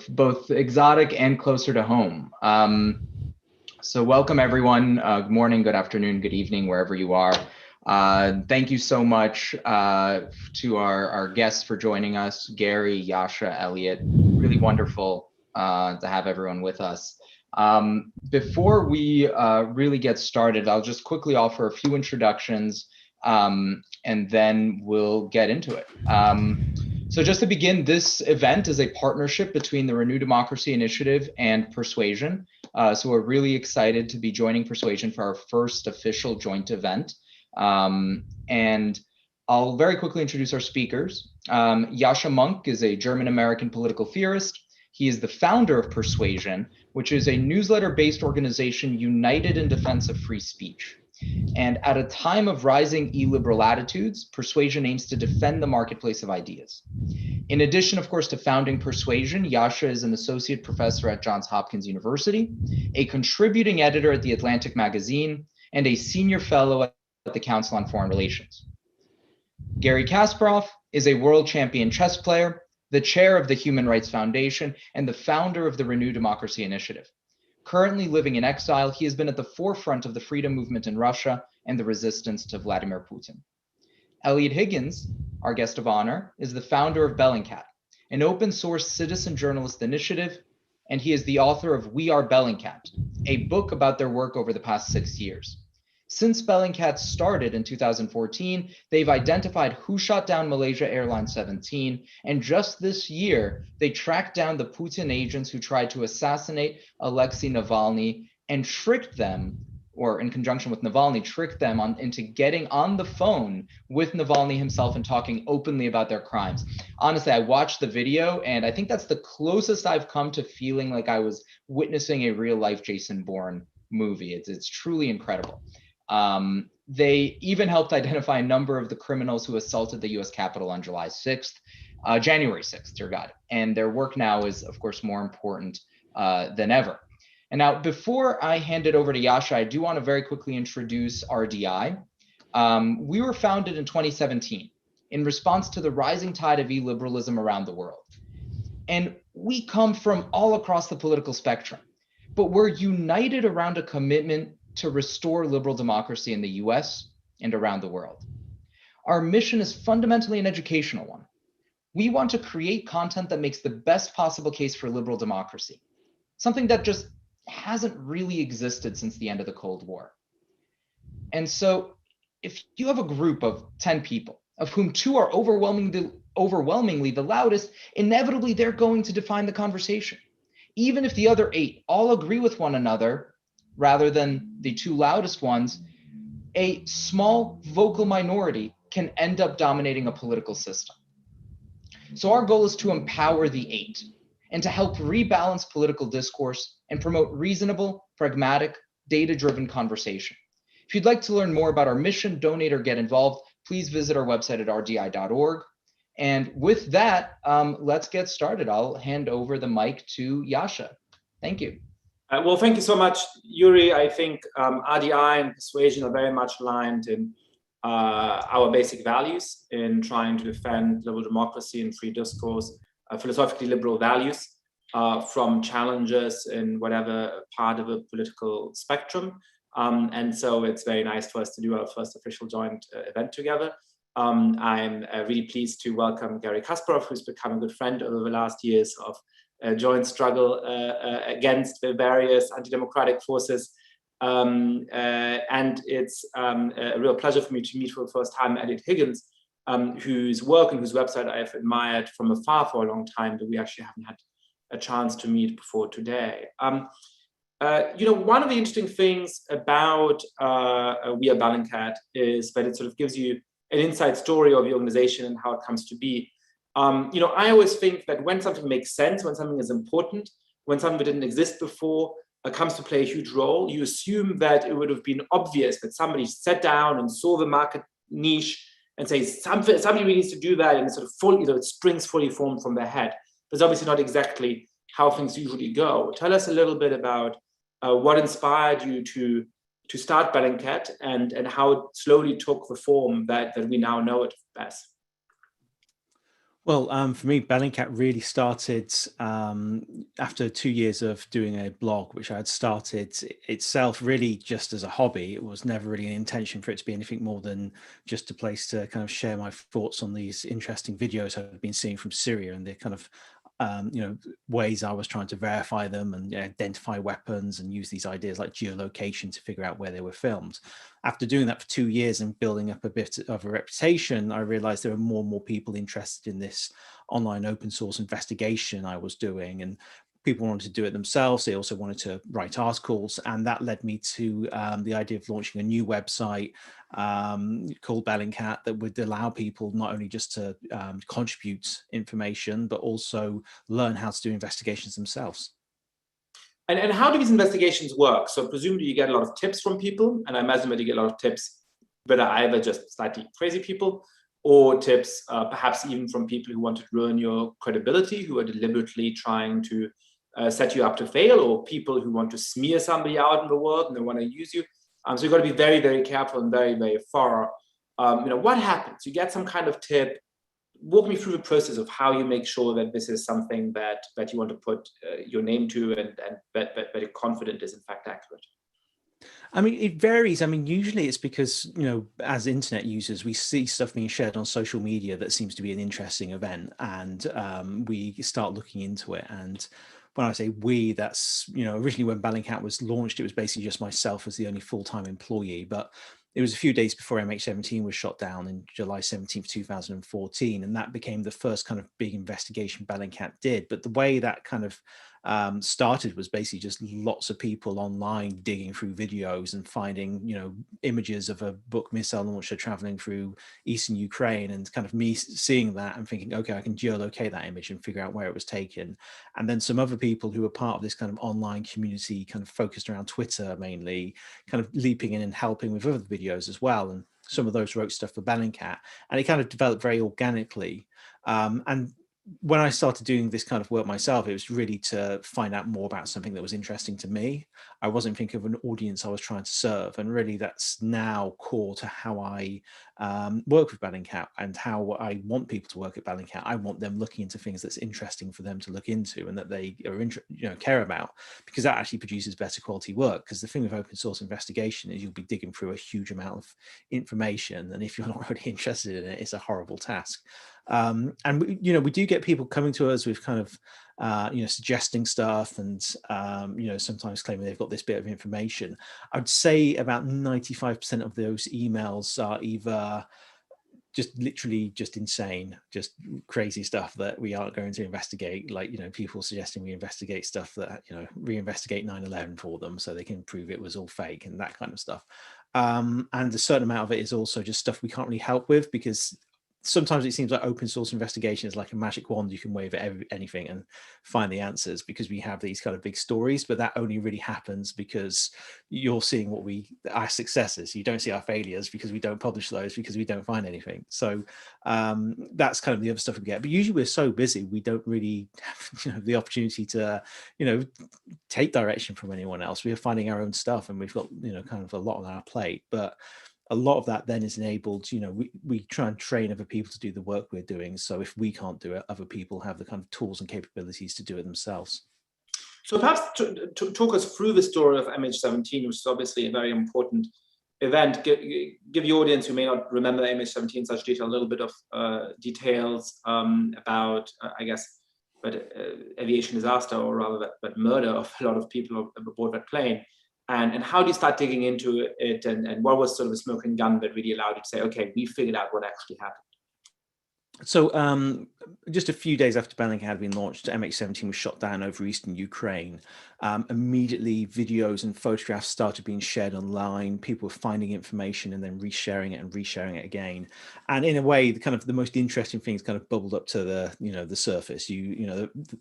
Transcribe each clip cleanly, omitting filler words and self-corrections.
both exotic and closer to home. So welcome everyone. Good morning, good afternoon, good evening, wherever you are. Thank you so much to our guests for joining us, Gary, Yasha, Eliot. Really wonderful to have everyone with us. Before we really get started, I'll just quickly offer a few introductions and then we'll get into it. So just to begin, this event is a partnership between the Renew Democracy Initiative and Persuasion. So we're really excited to be joining Persuasion for our first official joint event. And I'll very quickly introduce our speakers. Yasha Monk is a German-American political theorist. He is the founder of Persuasion, which is a newsletter-based organization united in defense of free speech. And at a time of rising illiberal attitudes, Persuasion aims to defend the marketplace of ideas. In addition, of course, to founding Persuasion, Yasha is an associate professor at Johns Hopkins University, a contributing editor at The Atlantic magazine, and a senior fellow at the Council on Foreign Relations. Gary Kasparov is a world champion chess player, the chair of the Human Rights Foundation, and the founder of the Renew Democracy Initiative. Currently living in exile, he has been at the forefront of the freedom movement in Russia and the resistance to Vladimir Putin. Eliot Higgins, our guest of honor, is the founder of Bellingcat, an open source citizen journalist initiative, and he is the author of Are Bellingcat, a book about their work over the past 6 years. Since Bellingcat started in 2014, they've identified who shot down Malaysia Airlines 17, and just this year, they tracked down the Putin agents who tried to assassinate Alexei Navalny and tricked them, or in conjunction with Navalny, tricked them into getting on the phone with Navalny himself and talking openly about their crimes. Honestly, I watched the video, and I think that's the closest I've come to feeling like I was witnessing a real-life Jason Bourne movie. It's truly incredible. They even helped identify a number of the criminals who assaulted the US Capitol on January 6th, dear God. And their work now is, of course, more important than ever. And now, before I hand it over to Yasha, I do want to very quickly introduce RDI. We were founded in 2017 in response to the rising tide of illiberalism around the world. And we come from all across the political spectrum, but we're united around a commitment to restore liberal democracy in the US and around the world. Our mission is fundamentally an educational one. We want to create content that makes the best possible case for liberal democracy, something that just hasn't really existed since the end of the Cold War. And so if you have a group of 10 people, of whom 2 are overwhelmingly the loudest, inevitably they're going to define the conversation. Even if the other 8 all agree with one another, rather than the 2 loudest ones, a small vocal minority can end up dominating a political system. So our goal is to empower the 8 and to help rebalance political discourse and promote reasonable, pragmatic, data-driven conversation. If you'd like to learn more about our mission, donate, or get involved, please visit our website at rdi.org. And with that, let's get started. I'll hand over the mic to Yasha. Thank you. Well, thank you so much, Yuri. I think RDI and Persuasion are very much aligned in our basic values in trying to defend liberal democracy and free discourse, philosophically liberal values from challenges in whatever part of the political spectrum. And so it's very nice for us to do our first official joint event together. I'm really pleased to welcome Gary Kasparov, who's become a good friend over the last years of joint struggle against the various anti-democratic forces. And it's a real pleasure for me to meet for the first time Eliot Higgins, whose work and whose website I've admired from afar for a long time, but we actually haven't had a chance to meet before today. One of the interesting things about We Are Bellingcat is that it sort of gives you an inside story of the organization and how it comes to be. I always think that when something makes sense, when something is important, when something that didn't exist before comes to play a huge role, you assume that it would have been obvious that somebody sat down and saw the market niche and say somebody really needs to do that, and it sort of it springs fully formed from their head. That's obviously not exactly how things usually go. Tell us a little bit about what inspired you to start Bellingcat and how it slowly took the form that we now know it as. Well, for me, Bellingcat really started after 2 years of doing a blog, which I had started itself really just as a hobby. It was never really an intention for it to be anything more than just a place to kind of share my thoughts on these interesting videos I've been seeing from Syria and the kind of ways I was trying to verify them and identify weapons and use these ideas like geolocation to figure out where they were filmed. After doing that for 2 years and building up a bit of a reputation, I realized there were more and more people interested in this online open source investigation I was doing. And people wanted to do it themselves. They also wanted to write articles. And that led me to the idea of launching a new website called Bellingcat that would allow people not only just to contribute information, but also learn how to do investigations themselves. And how do these investigations work? So presumably you get a lot of tips from people, and I imagine that you get a lot of tips, but are either just slightly crazy people or tips perhaps even from people who want to ruin your credibility, who are deliberately trying to set you up to fail, or people who want to smear somebody out in the world and they want to use you. So you've got to be very, very careful and very, very thorough. What happens? You get some kind of tip. Walk me through the process of how you make sure that this is something that you want to put your name to and that you're confident is in fact accurate. I mean, it varies. I mean, usually it's because, as internet users, we see stuff being shared on social media that seems to be an interesting event, and we start looking into it. And when I say we, that's, originally when Bellingcat was launched, it was basically just myself as the only full-time employee. But it was a few days before MH17 was shot down in July 17th, 2014. And that became the first kind of big investigation Bellingcat did. But the way that kind of started was basically just lots of people online digging through videos and finding, images of a Buk missile launcher traveling through eastern Ukraine, and kind of me seeing that and thinking, okay, I can geolocate that image and figure out where it was taken. And then some other people who were part of this kind of online community, kind of focused around Twitter mainly, kind of leaping in and helping with other videos as well. And some of those wrote stuff for Bellingcat, and it kind of developed very organically. And when I started doing this kind of work myself, it was really to find out more about something that was interesting to me. I wasn't thinking of an audience I was trying to serve. And really that's now core to how I work with Bellingcat and how I want people to work at Bellingcat. I want them looking into things that's interesting for them to look into and that they are care about, because that actually produces better quality work. Because the thing with open source investigation is you'll be digging through a huge amount of information, and if you're not really interested in it, it's a horrible task. And we do get people coming to us with kind of suggesting stuff, and sometimes claiming they've got this bit of information. I'd say about 95% of those emails are either just literally just insane, just crazy stuff that we aren't going to investigate, like people suggesting we investigate stuff that reinvestigate 9/11 for them so they can prove it was all fake and that kind of stuff. And a certain amount of it is also just stuff we can't really help with, because sometimes it seems like open source investigation is like a magic wand you can wave at anything and find the answers, because we have these kind of big stories, but that only really happens because you're seeing our successes. You don't see our failures because we don't publish those, because we don't find anything. So that's kind of the other stuff we get. But usually we're so busy, we don't really have the opportunity to take direction from anyone else. We are finding our own stuff, and we've got kind of a lot on our plate. But a lot of that then is enabled, we try and train other people to do the work we're doing. So if we can't do it, other people have the kind of tools and capabilities to do it themselves. So perhaps to talk us through the story of MH17, which is obviously a very important event. Give the audience who may not remember MH17 in such detail a little bit of details about, I guess, but aviation disaster, or rather that murder of a lot of people aboard that plane. And how do you start digging into it, and what was sort of the smoking gun that really allowed you to say, okay, we figured out what actually happened? So just a few days after Bellingcat had been launched, MH17 was shot down over eastern Ukraine. Immediately, videos and photographs started being shared online. People were finding information and then resharing it again. And in a way, the most interesting things kind of bubbled up to the surface.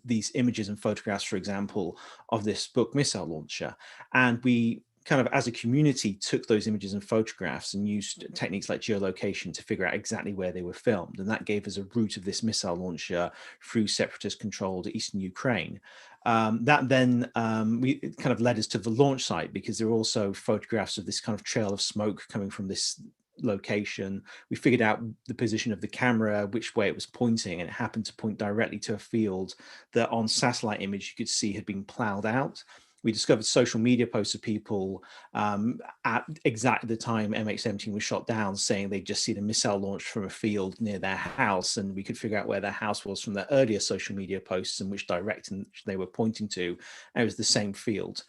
These images and photographs, for example, of this Buk missile launcher, and we kind of as a community took those images and photographs and used techniques like geolocation to figure out exactly where they were filmed. And that gave us a route of this missile launcher through separatist controlled eastern Ukraine. That then it kind of led us to the launch site, because there are also photographs of this kind of trail of smoke coming from this location. We figured out the position of the camera, which way it was pointing, and it happened to point directly to a field that on satellite image you could see had been plowed out. We discovered social media posts of people at exactly the time MH17 was shot down, saying they'd just seen a missile launched from a field near their house, and we could figure out where their house was from their earlier social media posts and which direction they were pointing to. And it was the same field.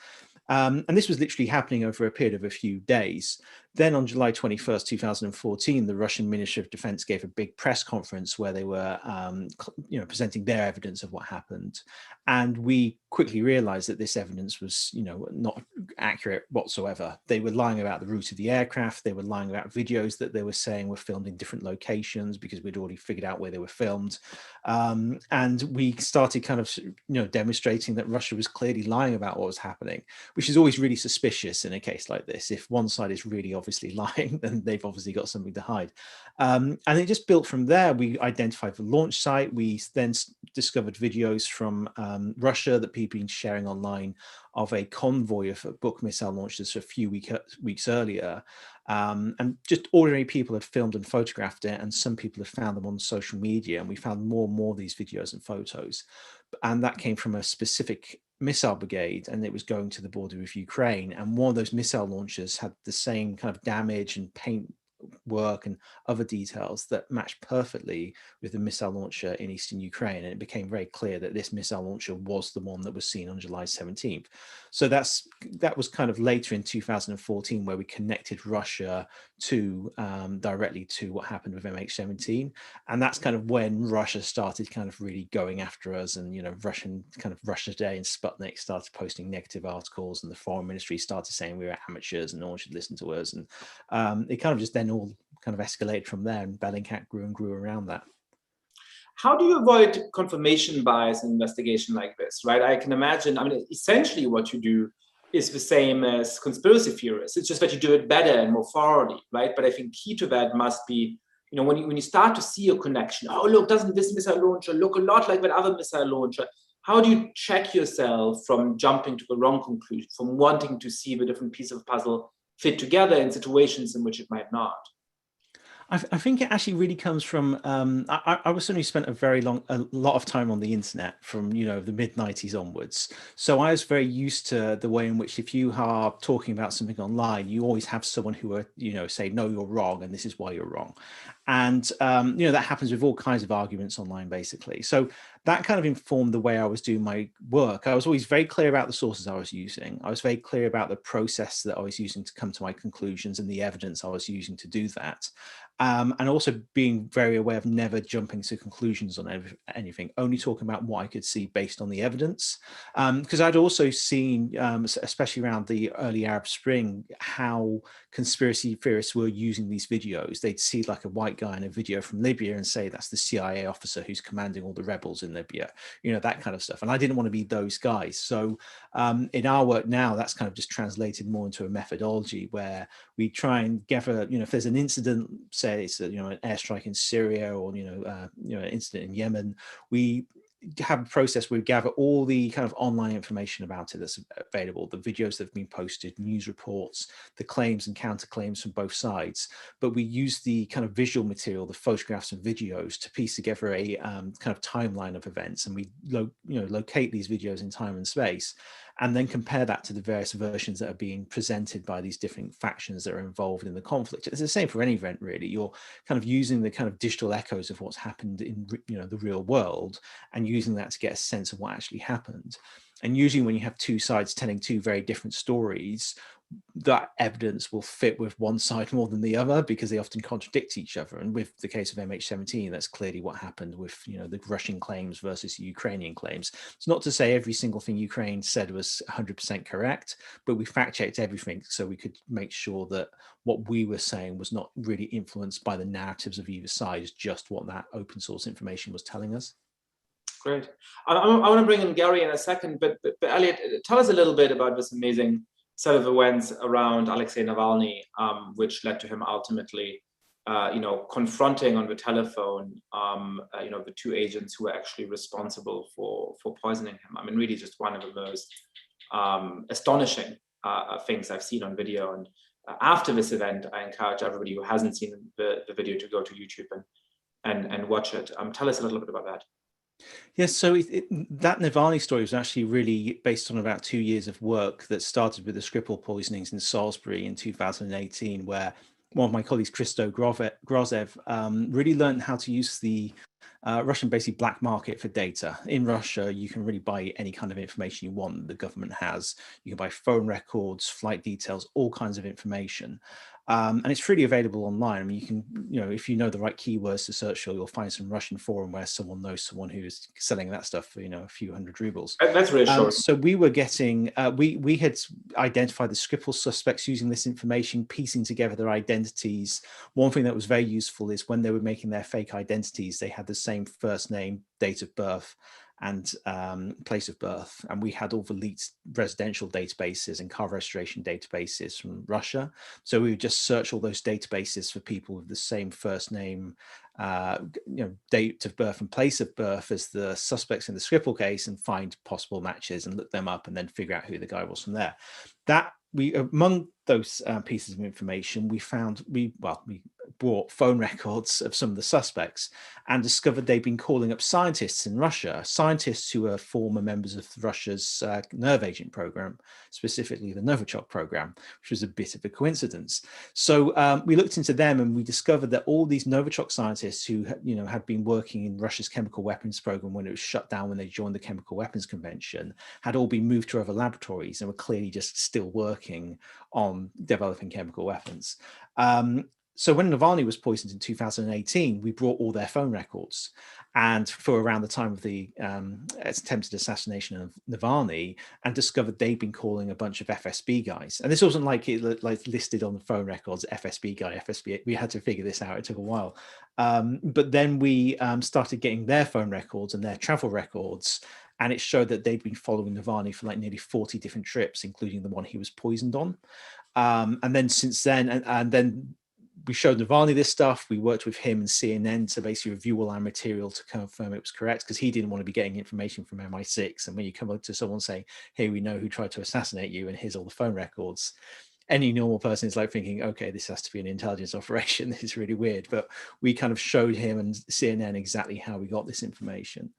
And this was literally happening over a period of a few days. Then on July 21st, 2014, the Russian Ministry of Defense gave a big press conference where they were presenting their evidence of what happened. And we quickly realized that this evidence was not accurate whatsoever. They were lying about the route of the aircraft. They were lying about videos that they were saying were filmed in different locations because we'd already figured out where they were filmed. And we started kind of demonstrating that Russia was clearly lying about what was happening, which is always really suspicious in a case like this. If one side is really obviously lying, then they've obviously got something to hide. And it just built from there. We identified the launch site. We then discovered videos from Russia that people had been sharing online of a convoy of Buk missile launchers a few weeks earlier. And just ordinary people had filmed and photographed it, and some people had found them on social media, and we found more and more of these videos and photos. And that came from a specific missile brigade, and it was going to the border with Ukraine. And one of those missile launchers had the same kind of damage and paint work and other details that matched perfectly with the missile launcher in eastern Ukraine. And it became very clear that this missile launcher was the one that was seen on July 17th. So that was kind of later in 2014 where we connected Russia to directly to what happened with MH17. And that's kind of when Russia started kind of really going after us, and Russia Today and Sputnik started posting negative articles, and the foreign ministry started saying we were amateurs and no one should listen to us. And it kind of just then all kind of escalated from there, and Bellingcat grew and grew around that. How do you avoid confirmation bias in investigation like this, right? I can imagine, essentially what you do is the same as conspiracy theorists. It's just that you do it better and more thoroughly, right? But I think key to that must be, when you start to see a connection, oh, look, doesn't this missile launcher look a lot like that other missile launcher? How do you check yourself from jumping to the wrong conclusion, from wanting to see the different pieces of puzzle fit together in situations in which it might not? I think it actually really comes from, I was certainly spent a lot of time on the internet from, the mid-90s onwards. So I was very used to the way in which if you are talking about something online, you always have someone who say, no, you're wrong, and this is why you're wrong. And, that happens with all kinds of arguments online, basically. So that kind of informed the way I was doing my work. I was always very clear about the sources I was using. I was very clear about the process that I was using to come to my conclusions and the evidence I was using to do that. And also being very aware of never jumping to conclusions on anything, only talking about what I could see based on the evidence. Because I'd also seen, especially around the early Arab Spring, how conspiracy theorists were using these videos. They'd see like a white guy in a video from Libya and say, that's the CIA officer who's commanding all the rebels in Libya, that kind of stuff. And I didn't want to be those guys. So in our work now, that's kind of just translated more into a methodology where we try and gather, if there's an incident, say it's an airstrike in Syria or an incident in Yemen, we have a process where we gather all the kind of online information about it that's available, the videos that have been posted, news reports, the claims and counterclaims from both sides. But we use the kind of visual material, the photographs and videos, to piece together a kind of timeline of events. And we locate these videos in time and space, and then compare that to the various versions that are being presented by these different factions that are involved in the conflict. It's the same for any event, really. You're kind of using the kind of digital echoes of what's happened in the real world, and using that to get a sense of what actually happened. And usually when you have two sides telling two very different stories, that evidence will fit with one side more than the other because they often contradict each other. And with the case of MH17, that's clearly what happened with the Russian claims versus the Ukrainian claims. It's not to say every single thing Ukraine said was 100% correct, but we fact checked everything so we could make sure that what we were saying was not really influenced by the narratives of either side, just what that open source information was telling us. Great. I want to bring in Gary in a second, but Eliot, tell us a little bit about this amazing set of events around Alexei Navalny, which led to him ultimately, confronting on the telephone, the two agents who were actually responsible for poisoning him. Really just one of the most astonishing things I've seen on video. And after this event, I encourage everybody who hasn't seen the video to go to YouTube and watch it. Tell us a little bit about that. Yes, so that Navalny story was actually really based on about 2 years of work that started with the Skripal poisonings in Salisbury in 2018, where one of my colleagues, Christo Grozev, really learned how to use the Russian basically black market for data. In Russia, you can really buy any kind of information you want the government has. You can buy phone records, flight details, all kinds of information. And it's freely available online. I mean, you can, if you know the right keywords to search for, you'll find some Russian forum where someone knows someone who is selling that stuff for, a few hundred rubles. That's reassuring. So we were getting, we had identified the Skripal suspects using this information, piecing together their identities. One thing that was very useful is when they were making their fake identities, they had the same first name, date of birth, and place of birth. And we had all the leaked residential databases and car registration databases from Russia. So we would just search all those databases for people with the same first name, date of birth and place of birth as the suspects in the Skripal case, and find possible matches and look them up and then figure out who the guy was from there. That among those pieces of information, we brought phone records of some of the suspects and discovered they'd been calling up scientists in Russia, scientists who are former members of Russia's nerve agent program, specifically the Novichok program, which was a bit of a coincidence. So we looked into them and we discovered that all these Novichok scientists who had been working in Russia's chemical weapons program when it was shut down when they joined the Chemical Weapons Convention had all been moved to other laboratories and were clearly just still working on developing chemical weapons. So when Navalny was poisoned in 2018, we brought all their phone records. And for around the time of the attempted assassination of Navalny, and discovered they'd been calling a bunch of FSB guys. And this wasn't like it listed on the phone records, FSB guy, FSB. We had to figure this out. It took a while. But then we started getting their phone records and their travel records. And it showed that they'd been following Navalny for like nearly 40 different trips, including the one he was poisoned on. And then since then, and then we showed Navalny this stuff. We worked with him and CNN to basically review all our material to confirm it was correct, because he didn't want to be getting information from MI6. And when you come up to someone saying, hey, we know who tried to assassinate you and here's all the phone records, any normal person is like thinking, okay, this has to be an intelligence operation. This is really weird. But we kind of showed him and CNN exactly how we got this information.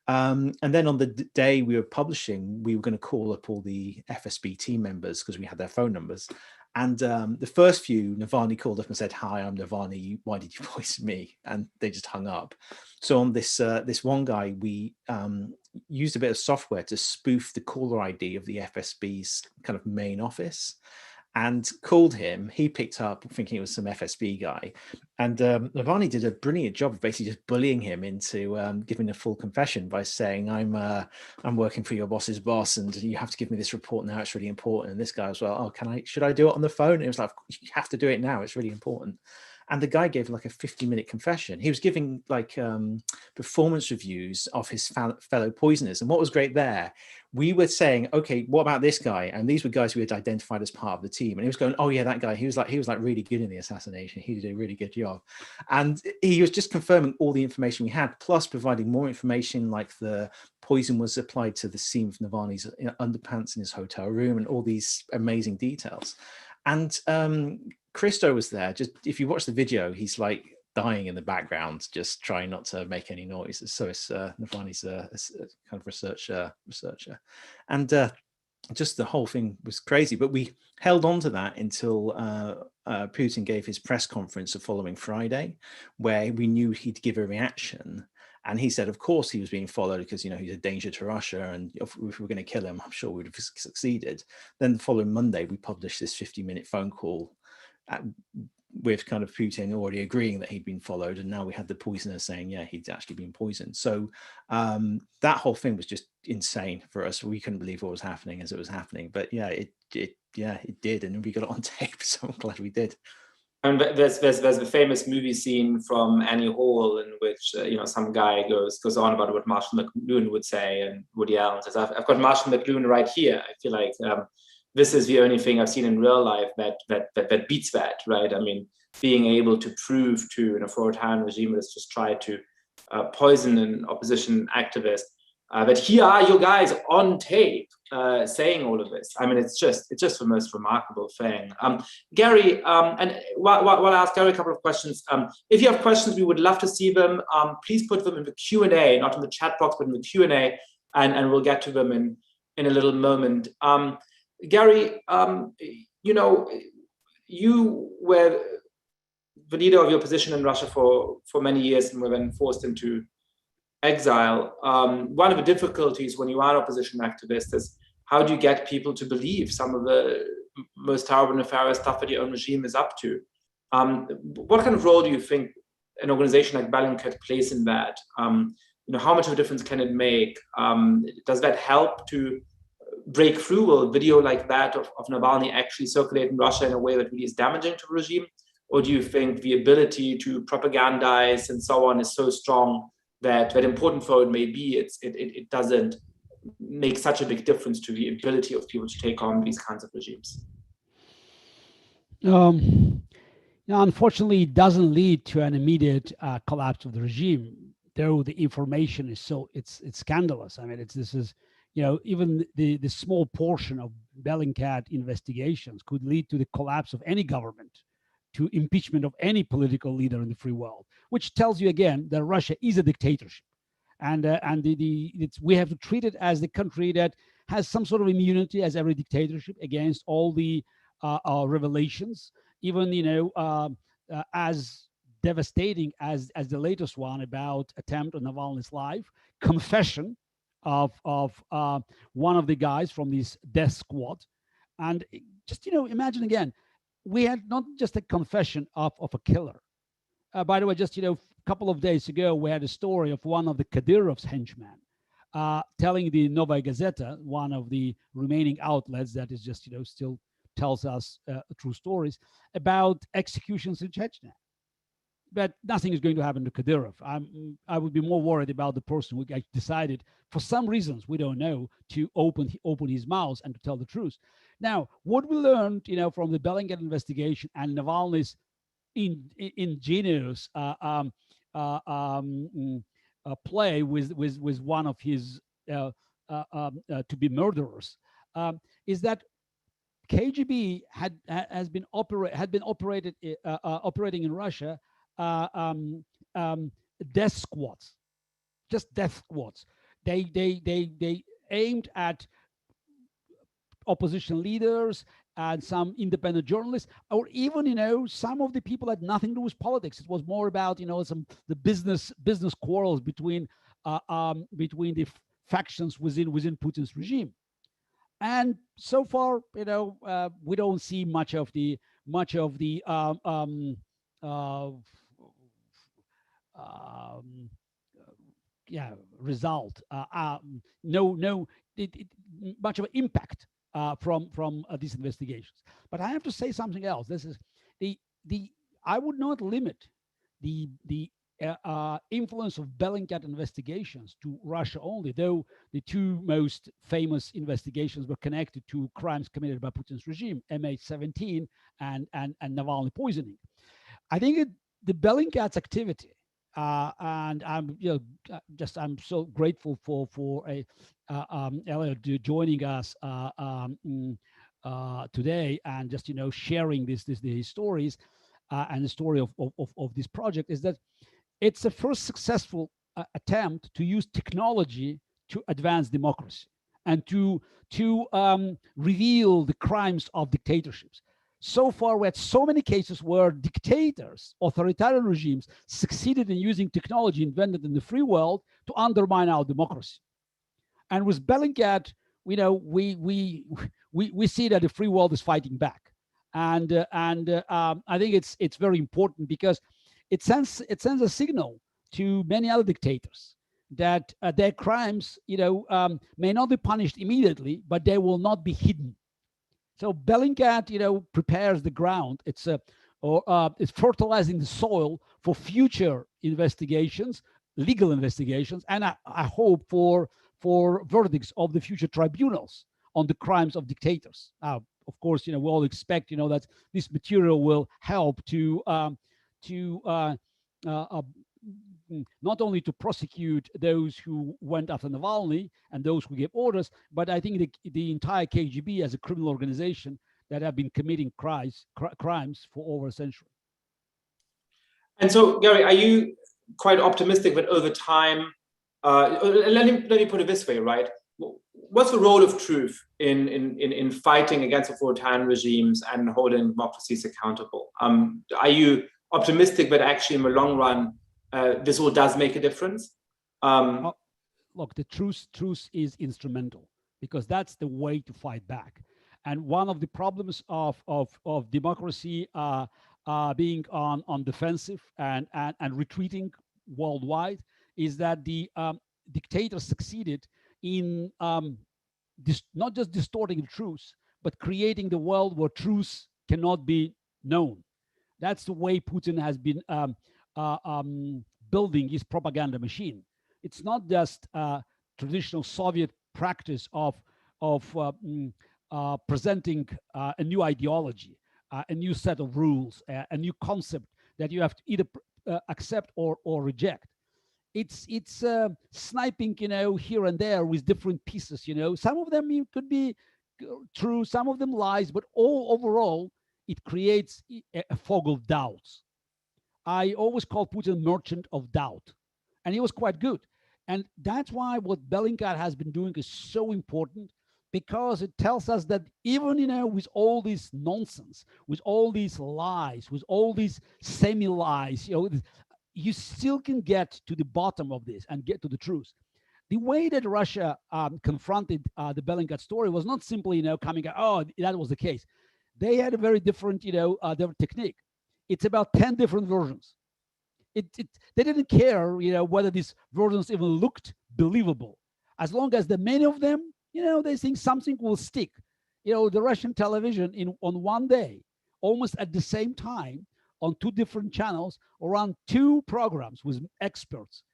And then on the day we were publishing, we were going to call up all the FSB team members because we had their phone numbers. And the first few, Navalny called up and said, hi, I'm Navalny. Why did you poison me? And they just hung up. So on this one guy, we used a bit of software to spoof the caller ID of the FSB's kind of main office and called him. He picked up thinking it was some FSB guy. And Navalny did a brilliant job of basically just bullying him into giving a full confession by saying, I'm working for your boss's boss and you have to give me this report now. It's really important. And this guy as well, oh, should I do it on the phone? And it was like, you have to do it now. It's really important. And the guy gave like a 50-minute confession. He was giving like performance reviews of his fellow poisoners. And what was great there, we were saying, okay, what about this guy? And these were guys we had identified as part of the team. And he was going, oh yeah, that guy, he was like really good in the assassination. He did a really good job. And he was just confirming all the information we had, plus providing more information, like the poison was applied to the seam of Navalny's underpants in his hotel room and all these amazing details. And Christo was there. Just if you watch the video, he's like dying in the background, just trying not to make any noise. So it's Navalny's a kind of researcher, and just the whole thing was crazy. But we held on to that until Putin gave his press conference the following Friday, where we knew he'd give a reaction. And he said, of course, he was being followed because, he's a danger to Russia. And if we were going to kill him, I'm sure we would have succeeded. Then the following Monday, we published this 50-minute phone call with kind of Putin already agreeing that he'd been followed. And now we had the poisoner saying, yeah, he'd actually been poisoned. So that whole thing was just insane for us. We couldn't believe what was happening as it was happening. But yeah, it did. And we got it on tape. So I'm glad we did. And there's the famous movie scene from Annie Hall in which some guy goes on about what Marshall McLuhan would say, and Woody Allen says, "I've got Marshall McLuhan right here." I feel like this is the only thing I've seen in real life that beats that, right? I mean, being able to prove to an authoritarian regime that's just tried to poison an opposition activist But here are you guys on tape saying all of this. I mean, it's just the most remarkable thing. Gary, and while I ask Gary a couple of questions, if you have questions, we would love to see them. Please put them in the Q&A, not in the chat box, but in the Q&A, and we'll get to them in a little moment. Gary, you know, you were the leader of your opposition in Russia for many years and were then forced into exile. One of the difficulties when you are an opposition activist is how do you get people to believe some of the most terrible, nefarious stuff that your own regime is up to? What kind of role do you think an organization like Bellingcat plays in that? You know, how much of a difference can it make? Does that help to break through? Will a video like that of Navalny actually circulate in Russia in a way that really is damaging to the regime? Or do you think the ability to propagandize and so on is so strong that important though it may be, it doesn't make such a big difference to the ability of people to take on these kinds of regimes? Unfortunately, it doesn't lead to an immediate collapse of the regime, though the information is it's scandalous. I mean, this is, you know, even the small portion of Bellingcat investigations could lead to the collapse of any government, to impeachment of any political leader in the free world, which tells you again that Russia is a dictatorship, and we have to treat it as the country that has some sort of immunity, as every dictatorship, against all the revelations, even, you know, as devastating as the latest one about attempt on Navalny's life, confession of one of the guys from this death squad, and just, you know, imagine again. We had not just a confession of a killer. By the way, just, you know, a couple of days ago, we had a story of one of the Kadyrov's henchmen telling the Novaya Gazeta, one of the remaining outlets that is just, you know, still tells us true stories, about executions in Chechnya. But nothing is going to happen to Kadyrov. I would be more worried about the person who decided, for some reasons we don't know, to open his mouth and to tell the truth. Now, what we learned, you know, from the Bellingcat investigation and Navalny's ingenious play with one of his to-be murderers, is that KGB had been operating in Russia death squads, just death squads. They aimed at opposition leaders and some independent journalists, or even, you know, some of the people had nothing to do with politics. It was more about, you know, the business quarrels between the factions within Putin's regime. And so far, you know, we don't see much of the result. Much of an impact from these investigations. But I have to say something else. This is I would not limit the influence of Bellingcat investigations to Russia only, though the two most famous investigations were connected to crimes committed by Putin's regime, MH17 and Navalny poisoning. I think the Bellingcat's activity, and I'm I'm so grateful for Eliot joining us today and just, you know, sharing these stories and the story of this project, is that it's the first successful attempt to use technology to advance democracy and to reveal the crimes of dictatorships. So far, we had so many cases where dictators, authoritarian regimes, succeeded in using technology invented in the free world to undermine our democracy. And with Bellingcat, you know, we see that the free world is fighting back, and I think it's very important because it sends a signal to many other dictators that their crimes, you know, may not be punished immediately, but they will not be hidden. So Bellingcat, you know, prepares the ground. It's fertilizing the soil for future investigations, legal investigations, and I hope for verdicts of the future tribunals on the crimes of dictators. Of course, you know, we all expect, you know, that this material will help to not only to prosecute those who went after Navalny and those who gave orders, but I think the entire KGB as a criminal organization that have been committing crimes for over a century. And so, Gary, are you quite optimistic that over time, let me put it this way, right? What's the role of truth in fighting against authoritarian regimes and holding democracies accountable? Are you optimistic that actually in the long run, this all does make a difference? Look, the truth is instrumental, because that's the way to fight back. And one of the problems of democracy being on defensive and retreating worldwide is that the dictators succeeded in not just distorting the truth, but creating the world where truth cannot be known. That's the way Putin has been building his propaganda machine. It's not just traditional Soviet practice of presenting a new ideology, a new set of rules, a new concept that you have to either accept or reject. It's sniping, here and there with different pieces. Some of them could be true, some of them lies, but overall, it creates a fog of doubts. I always call Putin merchant of doubt, and he was quite good. And that's why what Bellingcat has been doing is so important, because it tells us that even, with all this nonsense, with all these lies, with all these semi-lies, you still can get to the bottom of this and get to the truth. The way that Russia confronted the Bellingcat story was not simply, coming out, oh, that was the case. They had a very different, their technique. It's about 10 different versions. They didn't care, whether these versions even looked believable. As long as the many of them, they think something will stick. The Russian television on one day, almost at the same time, on 2 different channels, around 2 programs with experts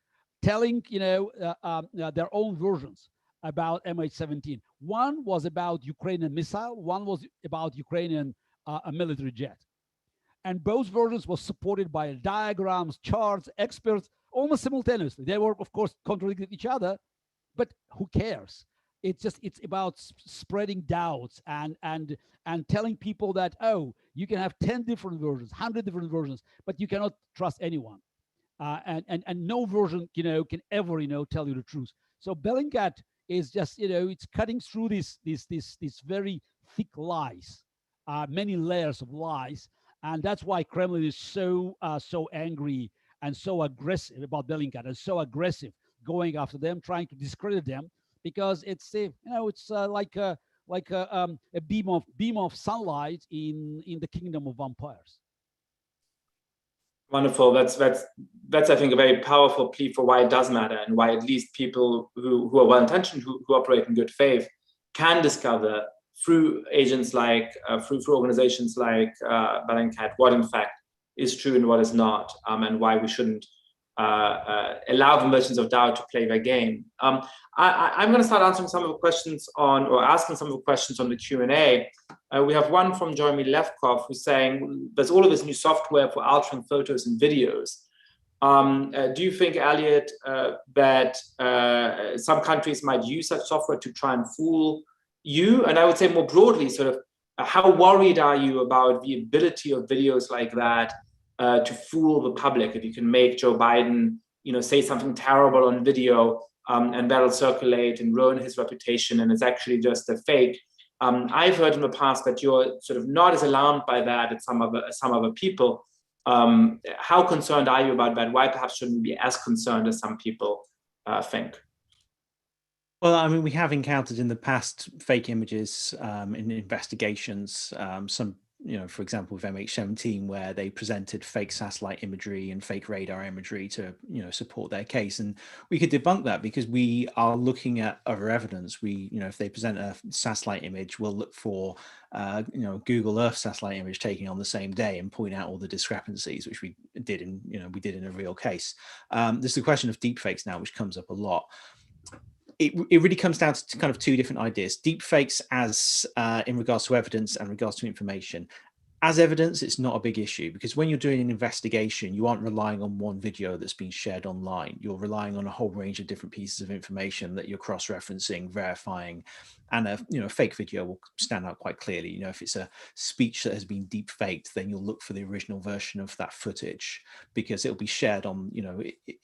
telling, their own versions about MH17. One was about Ukrainian missile, one was about Ukrainian a military jet. And both versions were supported by diagrams, charts, experts, almost simultaneously. They were, of course, contradicting each other, but who cares? It's about spreading doubts and telling people that, oh, you can have 10 different versions, 100 different versions, but you cannot trust anyone. And no version, can ever, tell you the truth. So Bellingcat is just, it's cutting through these very thick lies, many layers of lies. And that's why Kremlin is so angry and so aggressive about Bellingcat, and so aggressive going after them, trying to discredit them, because it's like a beam of sunlight in the kingdom of vampires. Wonderful. That's I think a very powerful plea for why it does matter, and why at least people who are well intentioned, who operate in good faith, can discover through agents like through organizations like Bellingcat what in fact is true and what is not, and why we shouldn't allow the merchants of doubt to play their game. I'm going to start answering some of the questions asking some of the questions on the Q&A. We have one from Jeremy Levkov, who's saying there's all of this new software for altering photos and videos. Do you think, Eliot, that some countries might use such software to try and fool you? And I would say more broadly, sort of, how worried are you about the ability of videos like that to fool the public? If you can make Joe Biden, say something terrible on video, and that'll circulate and ruin his reputation, and it's actually just a fake. I've heard in the past that you're sort of not as alarmed by that as some other people. How concerned are you about that? Why perhaps shouldn't we be as concerned as some people think? Well, I mean, we have encountered in the past fake images in investigations. Some, for example, with MH17, where they presented fake satellite imagery and fake radar imagery to, support their case. And we could debunk that because we are looking at other evidence. We, if they present a satellite image, we'll look for, Google Earth satellite image taken on the same day and point out all the discrepancies, which we did in a real case. There's the question of deepfakes now, which comes up a lot. It really comes down to kind of 2 different ideas. Deepfakes as in regards to evidence and regards to information. As evidence, it's not a big issue, because when you're doing an investigation, you aren't relying on one video that's been shared online. You're relying on a whole range of different pieces of information that you're cross-referencing, verifying, and a fake video will stand out quite clearly. If it's a speech that has been deep faked, then you'll look for the original version of that footage, because it'll be shared on,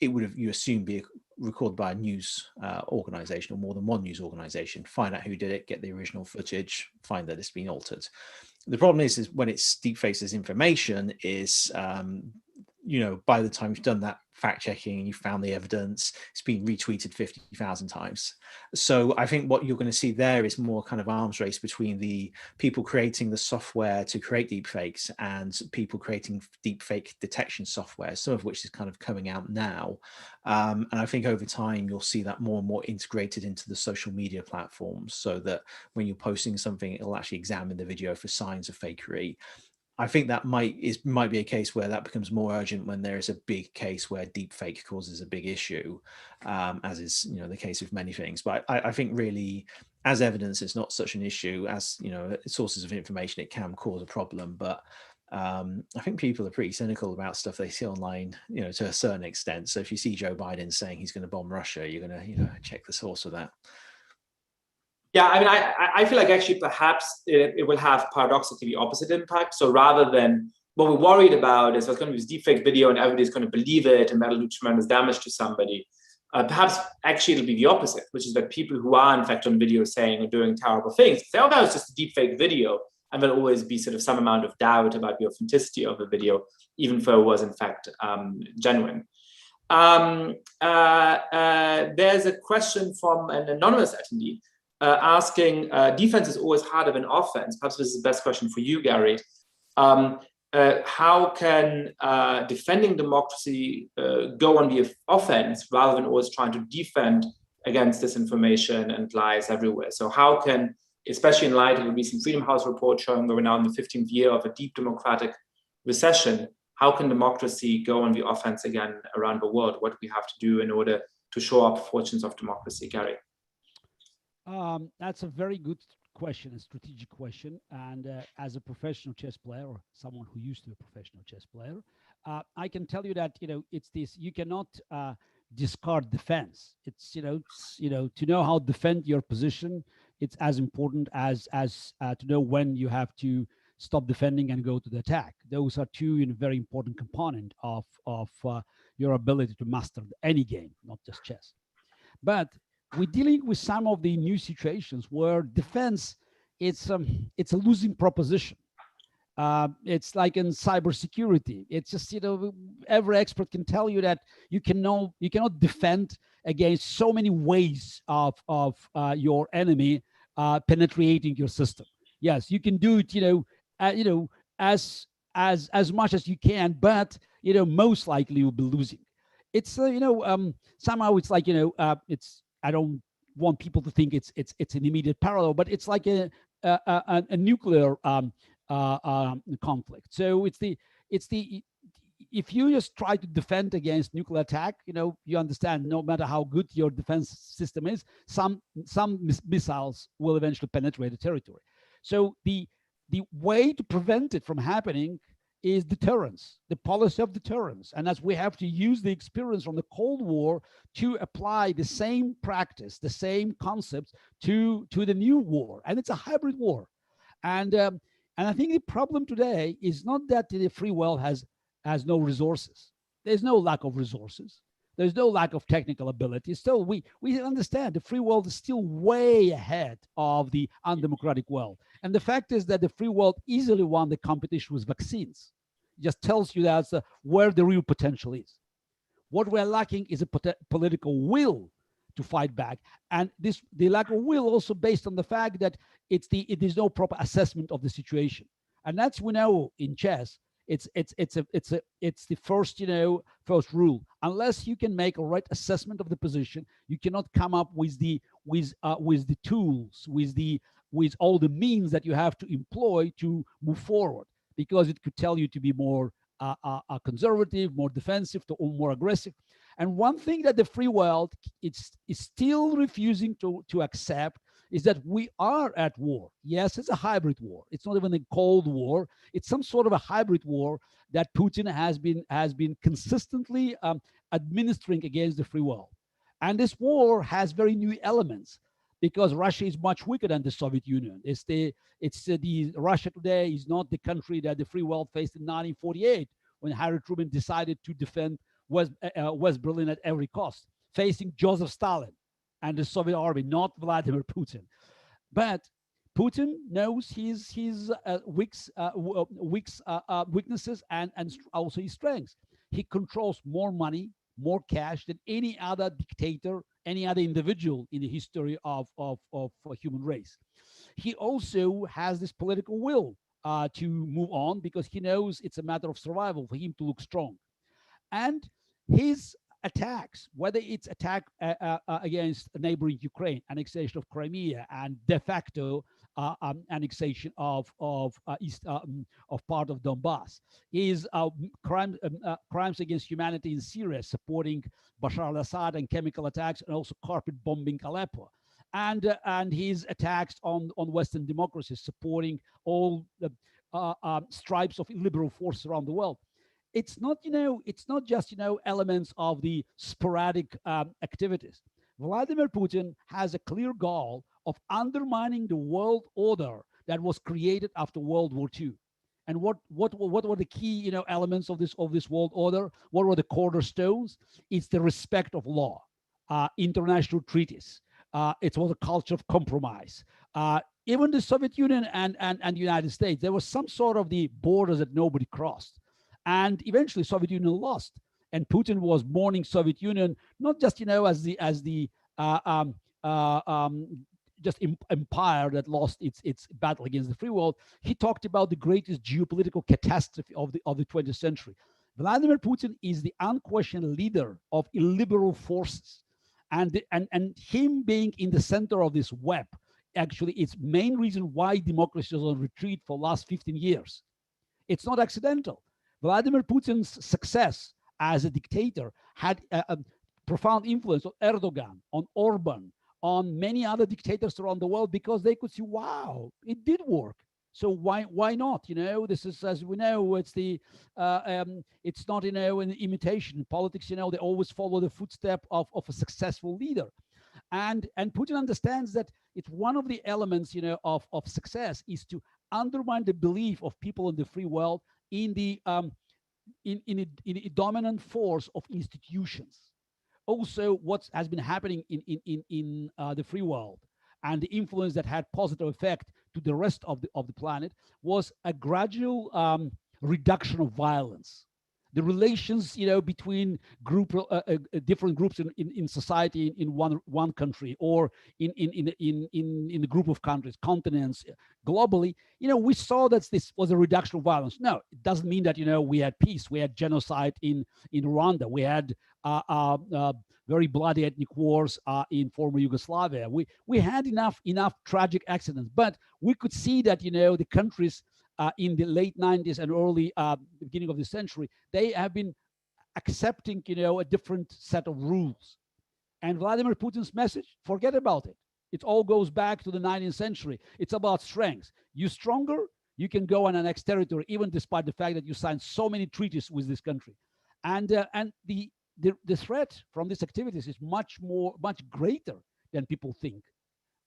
it would have, you assume, be recorded by a news organization, or more than one news organization. Find out who did it, get the original footage, find that it's been altered. The problem is when it's deepfakes as information is, by the time you've done that fact checking and you found the evidence, it's been retweeted 50,000 times. So I think what you're going to see there is more kind of arms race between the people creating the software to create deepfakes and people creating deepfake detection software, some of which is kind of coming out now. And I think over time, you'll see that more and more integrated into the social media platforms, so that when you're posting something, it'll actually examine the video for signs of fakery. I think that might be a case where that becomes more urgent when there is a big case where deepfake causes a big issue, as is the case with many things. But I think really, as evidence, it's not such an issue. As sources of information, it can cause a problem. But I think people are pretty cynical about stuff they see online, to a certain extent. So if you see Joe Biden saying he's going to bomb Russia, you're going to check the source of that. Yeah, I mean, I feel like actually perhaps it will have paradoxically the opposite impact. So rather than what we're worried about is there's going to be this deepfake video and everybody's going to believe it and that'll do tremendous damage to somebody. Perhaps actually it'll be the opposite, which is that people who are in fact on video saying or doing terrible things say, oh, that was just a deepfake video. And there'll always be sort of some amount of doubt about the authenticity of the video, even though it was in fact genuine. There's a question from an anonymous attendee. Asking, defense is always harder than offense. Perhaps this is the best question for you, Gary. How can defending democracy go on the offense rather than always trying to defend against disinformation and lies everywhere? So how can, especially in light of the recent Freedom House report showing that we're now in the 15th year of a deep democratic recession, how can democracy go on the offense again around the world? What do we have to do in order to shore up fortunes of democracy, Gary? That's a very good question, a strategic question. And as a professional chess player, or someone who used to be a professional chess player, I can tell you that it's this: you cannot discard defense. It's to know how to defend your position. It's as important as to know when you have to stop defending and go to the attack. Those are two very important components of your ability to master any game, not just chess. But we're dealing with some of the new situations where defense, it's a losing proposition. It's like in cybersecurity. It's just, every expert can tell you that you cannot defend against so many ways of your enemy penetrating your system. Yes, you can do it, as much as you can, but most likely you'll be losing. It's somehow it's like I don't want people to think it's an immediate parallel, but it's like a nuclear conflict. So it's the if you just try to defend against nuclear attack, you understand no matter how good your defense system is, some missiles will eventually penetrate the territory. So the way to prevent it from happening is deterrence, the policy of deterrence. And as we have to use the experience from the Cold War to apply the same practice, the same concepts to the new war. And it's a hybrid war. And I think the problem today is not that the free world has no resources. There's no lack of resources. There's no lack of technical ability. Still, we understand the free world is still way ahead of the undemocratic world. And the fact is that the free world easily won the competition with vaccines. It just tells you that's where the real potential is. What we're lacking is a political will to fight back. And the lack of will also based on the fact that it is no proper assessment of the situation. And that's, we know in chess, it's the first rule. Unless you can make a right assessment of the position, you cannot come up with the tools, with all the means that you have to employ to move forward, because it could tell you to be more conservative, more defensive, or more aggressive. And one thing that the free world is still refusing to accept is that we are at war. Yes, it's a hybrid war. It's not even a cold war. It's some sort of a hybrid war that Putin has been consistently administering against the free world. And this war has very new elements because Russia is much weaker than the Soviet Union. The Russia today is not the country that the free world faced in 1948 when Harry Truman decided to defend West Berlin at every cost, facing Joseph Stalin and the Soviet army, not Vladimir Putin. But Putin knows his weaknesses and also his strengths. He controls more money, more cash than any other dictator, any other individual in the history of human race. He also has this political will to move on because he knows it's a matter of survival for him to look strong. And his attacks, whether it's attack against neighboring Ukraine, annexation of Crimea, and de facto annexation of part of Donbass, is crimes against humanity in Syria, supporting Bashar al-Assad, and chemical attacks, and also carpet bombing Aleppo, and his attacks on Western democracies, supporting all the stripes of illiberal forces around the world. It's not, it's not just, elements of the sporadic activities. Vladimir Putin has a clear goal of undermining the world order that was created after World War II. And what were the key, elements of this world order? What were the cornerstones? It's the respect of law, international treaties. It was a culture of compromise. Even the Soviet Union and the United States, there was some sort of the borders that nobody crossed. And eventually Soviet Union lost, and Putin was mourning Soviet Union, not just as the just empire that lost its battle against the free world. He talked about the greatest geopolitical catastrophe of the 20th century. Vladimir Putin is the unquestioned leader of illiberal forces, and him being in the center of this web, actually, it's main reason why democracy is on retreat for the last 15 years. It's not accidental. Vladimir Putin's success as a dictator had a profound influence on Erdogan, on Orban, on many other dictators around the world, because they could see, wow, it did work. So why not? This is, as we know, it's it's not an imitation. In politics, they always follow the footstep of a successful leader, and Putin understands that it's one of the elements of success is to undermine the belief of people in the free world in the in a dominant force of institutions. Also, what has been happening in the free world and the influence that had positive effect to the rest of the planet was a gradual reduction of violence. The relations, between different groups in society in one country, or in a group of countries, continents, globally, we saw that this was a reduction of violence. No, it doesn't mean that we had peace. We had genocide in Rwanda. We had very bloody ethnic wars in former Yugoslavia. We had enough tragic accidents, but we could see that the countries in the late 90s and early beginning of the century, they have been accepting, a different set of rules. And Vladimir Putin's message, forget about it. It all goes back to the 19th century. It's about strength. You stronger, you can go and annex territory, even despite the fact that you signed so many treaties with this country. And the threat from these activities is much greater than people think.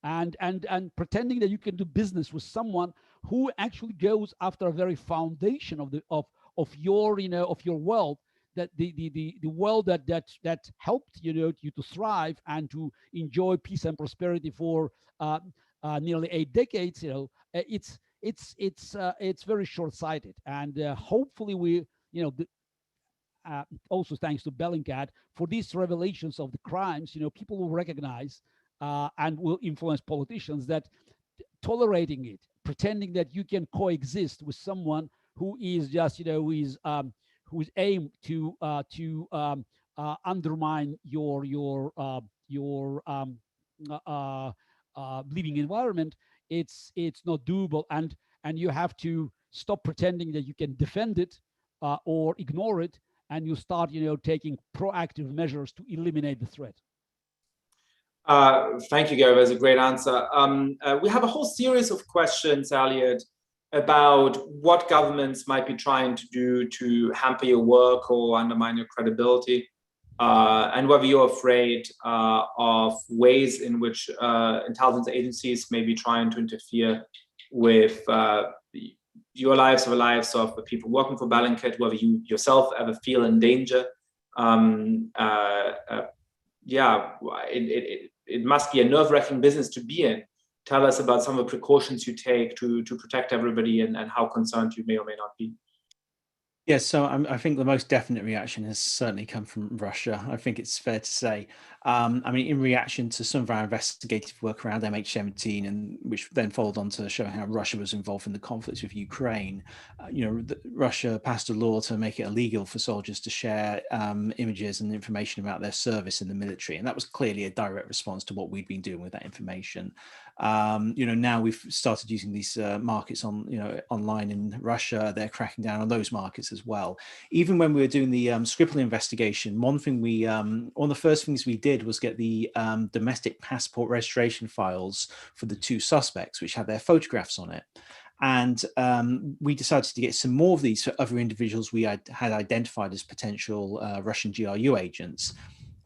And pretending that you can do business with someone who actually goes after a very foundation of your world, that the world that helped you to thrive and to enjoy peace and prosperity for nearly 8 decades. It's very short-sighted, and hopefully we also thanks to Bellingcat for these revelations of the crimes, people will recognize and will influence politicians that tolerating it, pretending that you can coexist with someone who is just, who's aimed to undermine your living environment. It's not doable, and you have to stop pretending that you can defend it or ignore it, and you start taking proactive measures to eliminate the threat. Thank you, Gary. That's a great answer. We have a whole series of questions, Eliot, about what governments might be trying to do to hamper your work or undermine your credibility, and whether you're afraid of ways in which intelligence agencies may be trying to interfere with your lives or the lives of the people working for Bellingcat, whether you yourself ever feel in danger. Yeah, it must be a nerve-wracking business to be in. Tell us about some of the precautions you take to protect everybody, and how concerned you may or may not be. Yes, so I think the most definite reaction has certainly come from Russia. I think it's fair to say. I mean, in reaction to some of our investigative work around MH17, and which then followed on to show how Russia was involved in the conflicts with Ukraine, Russia passed a law to make it illegal for soldiers to share images and information about their service in the military, and that was clearly a direct response to what we'd been doing with that information. Now we've started using these markets online in Russia. They're cracking down on those markets as well. Even when we were doing the Skripal investigation, one of the first things we did was get the domestic passport registration files for the two suspects, which had their photographs on it. And we decided to get some more of these for other individuals we had identified as potential Russian GRU agents.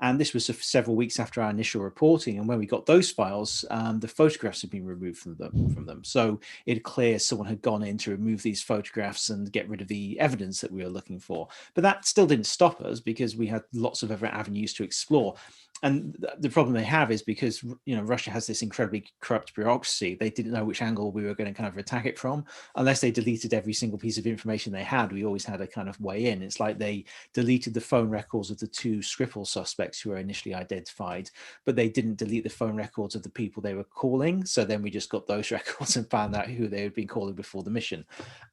And this was several weeks after our initial reporting. And when we got those files, the photographs had been removed from them. So it clear someone had gone in to remove these photographs and get rid of the evidence that we were looking for. But that still didn't stop us, because we had lots of other avenues to explore. And the problem they have is because Russia has this incredibly corrupt bureaucracy. They didn't know which angle we were going to kind of attack it from. Unless they deleted every single piece of information they had, we always had a kind of way in. It's like they deleted the phone records of the two Skripal suspects who were initially identified, but they didn't delete the phone records of the people they were calling. So then we just got those records and found out who they had been calling before the mission.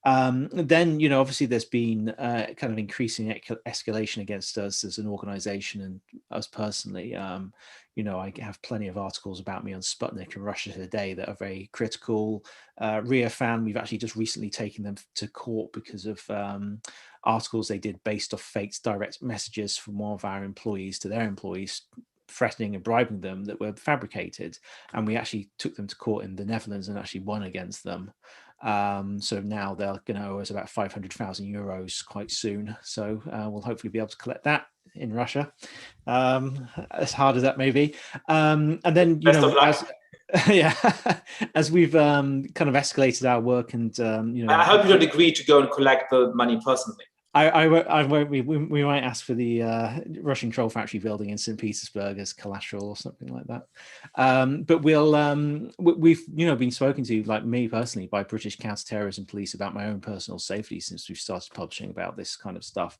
Then, obviously there's been kind of increasing escalation against us as an organization and us personally. I have plenty of articles about me on Sputnik and Russia Today that are very critical. Ria Fan, we've actually just recently taken them to court because of articles they did based off faked direct messages from one of our employees to their employees, threatening and bribing them, that were fabricated. And we actually took them to court in the Netherlands and actually won against them. So now they're going to owe us about 500,000 euros quite soon. So we'll hopefully be able to collect that in Russia, as hard as that may be. And then, as we've kind of escalated our work, and I hope you don't agree to go and collect the money personally. I won't. We might ask for the Russian troll factory building in St. Petersburg as collateral or something like that. But we've been spoken to, like me personally, by British counterterrorism police about my own personal safety since we've started publishing about this kind of stuff.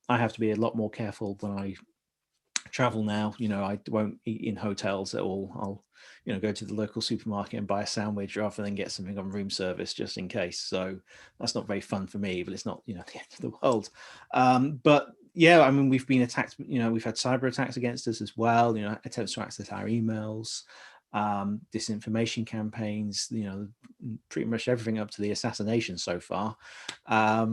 I have to be a lot more careful when I travel now. I won't eat in hotels at all. I'll go to the local supermarket and buy a sandwich rather than get something on room service just in case. So that's not very fun for me, but it's not the end of the world. But yeah, I mean, we've been attacked. We've had cyber attacks against us as well. Attempts to access our emails, disinformation campaigns, pretty much everything up to the assassination so far.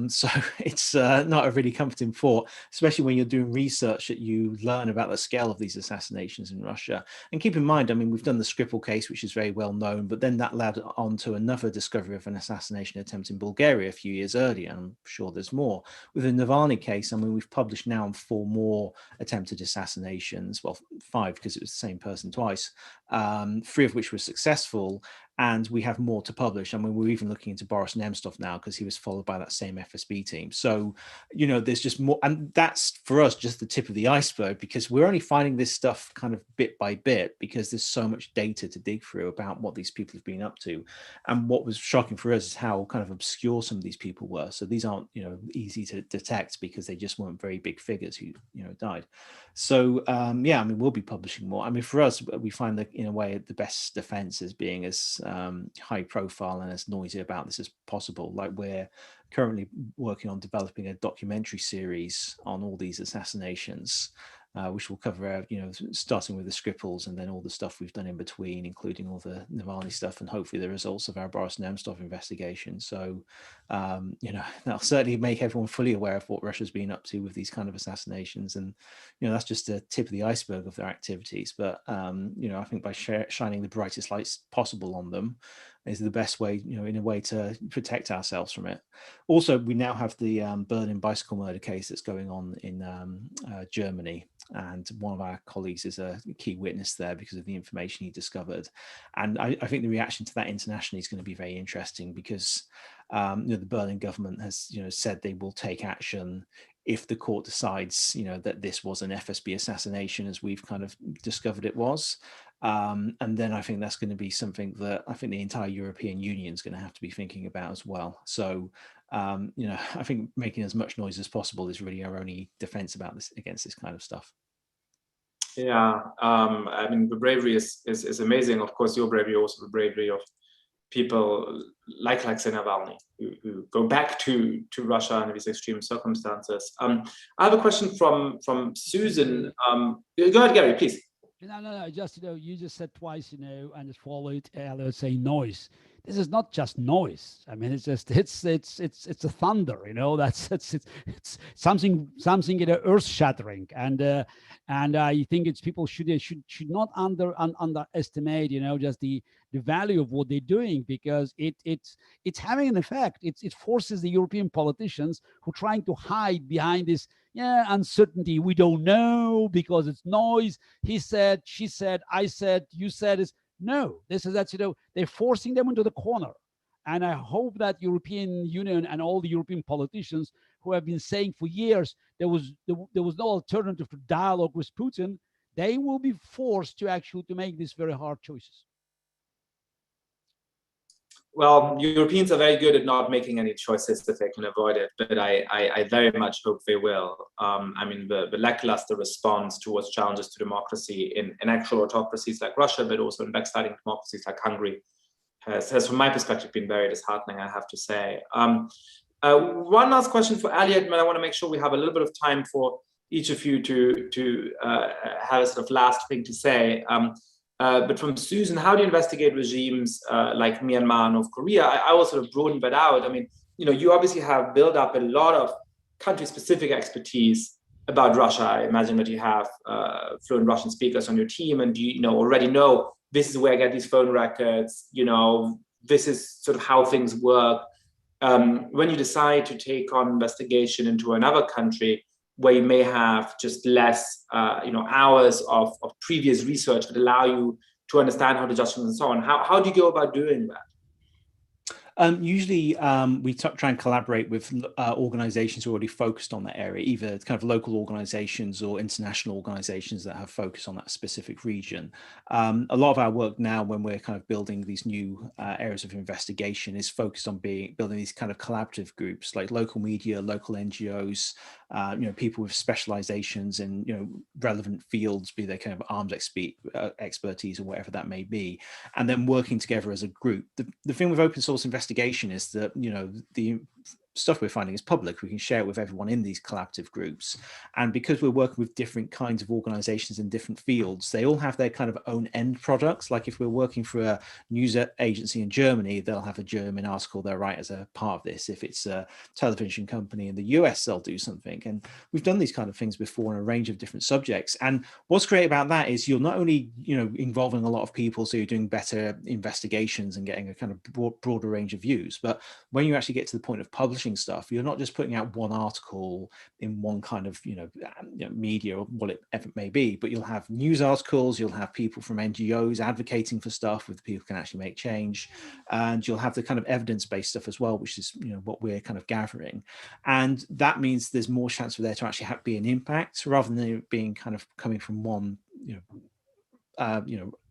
So it's not a really comforting thought, especially when you're doing research that you learn about the scale of these assassinations in Russia. And keep in mind, I mean, we've done the Skripal case, which is very well known, but then that led on to another discovery of an assassination attempt in Bulgaria a few years earlier. I'm sure there's more. With the Navalny case, I mean, we've published now on 4 more attempted assassinations, well, 5 because it was the same person twice. 3 of which were successful, and we have more to publish. I mean, we're even looking into Boris Nemtsov now because he was followed by that same FSB team. So, there's just more, and that's for us just the tip of the iceberg, because we're only finding this stuff kind of bit by bit because there's so much data to dig through about what these people have been up to. And what was shocking for us is how kind of obscure some of these people were. So these aren't, easy to detect because they just weren't very big figures who, died. So, I mean, we'll be publishing more. I mean, for us, we find that in a way the best defense is being as high profile and as noisy about this as possible. Like, we're currently working on developing a documentary series on all these assassinations, which will cover, starting with the Skripals and then all the stuff we've done in between, including all the Navalny stuff and hopefully the results of our Boris Nemtsov investigation. So, that'll certainly make everyone fully aware of what Russia's been up to with these kind of assassinations. And, that's just the tip of the iceberg of their activities. But, I think by shining the brightest lights possible on them is the best way, in a way to protect ourselves from it. Also, we now have the Berlin bicycle murder case that's going on in Germany. And one of our colleagues is a key witness there because of the information he discovered. And I think the reaction to that internationally is going to be very interesting because the Berlin government has said they will take action if the court decides that this was an FSB assassination, as we've kind of discovered it was. And then I think that's going to be something that I think the entire European Union is going to have to be thinking about as well. So I think making as much noise as possible is really our only defense against this kind of stuff. Yeah, I mean, the bravery is amazing. Of course, your bravery, also the bravery of people like Alexei Navalny, who go back to Russia under these extreme circumstances. I have a question from Susan. Go ahead, Gary, please. No. Just you just said twice, and it followed Eliot saying noise. This is not just noise. I mean, it's a thunder. It's something earth shattering, and I think it's people should not underestimate just the value of what they're doing, because it's having an effect. It forces the European politicians who are trying to hide behind this uncertainty. We don't know because it's noise. He said, she said, I said, you said. No, they're forcing them into the corner. And I hope that European Union and all the European politicians who have been saying for years there was no alternative to dialogue with Putin, they will be forced to make these very hard choices. Well, Europeans are very good at not making any choices if they can avoid it, but I very much hope they will. I mean, the lackluster response towards challenges to democracy in actual autocracies like Russia, but also in backsliding democracies like Hungary, has from my perspective been very disheartening, I have to say. One last question for Eliot, and I want to make sure we have a little bit of time for each of you to have a sort of last thing to say. But from Susan, how do you investigate regimes like Myanmar and North Korea? I will sort of broaden that out. I mean, you obviously have built up a lot of country-specific expertise about Russia. I imagine that you have fluent Russian speakers on your team, and you already know this is where I get these phone records. This is sort of how things work. When you decide to take on investigation into another country, where you may have just less, hours of previous research that allow you to understand how the judgments and so on. How do you go about doing that? Usually we try and collaborate with organizations who are already focused on that area, either kind of local organizations or international organizations that have focused on that specific region. A lot of our work now, when we're kind of building these new areas of investigation, is focused on building these kind of collaborative groups like local media, local NGOs, people with specializations in relevant fields, be they kind of arms expertise or whatever that may be, and then working together as a group. The thing with open source investigation is that the stuff we're finding is public. We can share it with everyone in these collaborative groups, and because we're working with different kinds of organizations in different fields, they all have their kind of own end products. Like if we're working for a news agency in Germany, they'll have a German article they'll write as a part of this. If it's a television company in the US, they'll do something. And we've done these kind of things before on a range of different subjects. And what's great about that is you're not only involving a lot of people, so you're doing better investigations and getting a kind of broader range of views, but when you actually get to the point of publishing stuff, you're not just putting out one article in one kind of media or whatever it may be, but you'll have news articles, you'll have people from NGOs advocating for stuff with people who can actually make change, and you'll have the kind of evidence-based stuff as well, which is what we're kind of gathering. And that means there's more chance for there to actually be an impact rather than it being kind of coming from one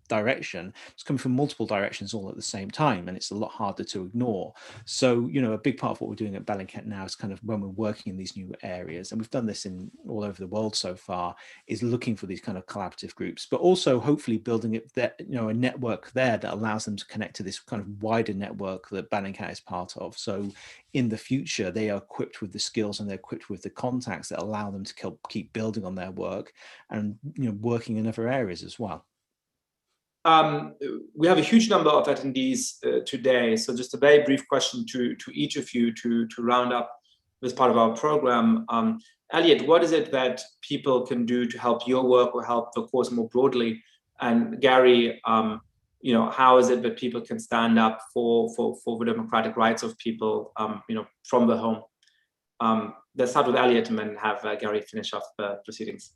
direction. It's coming from multiple directions all at the same time, and it's a lot harder to ignore. So, you know, a big part of what we're doing at Bellingcat now is kind of when we're working in these new areas, and we've done this in all over the world so far, is looking for these kind of collaborative groups, but also hopefully building it that, you know, a network there that allows them to connect to this kind of wider network that Bellingcat is part of. So in the future, they are equipped with the skills and they're equipped with the contacts that allow them to keep building on their work and, you know, working in other areas as well. We have a huge number of attendees today. So just a very brief question to each of you to round up this part of our program. Eliot, what is it that people can do to help your work or help the cause more broadly? And Gary, you know, how is it that people can stand up for the democratic rights of people, you know, from the home? Let's start with Eliot and then have Gary finish off the proceedings.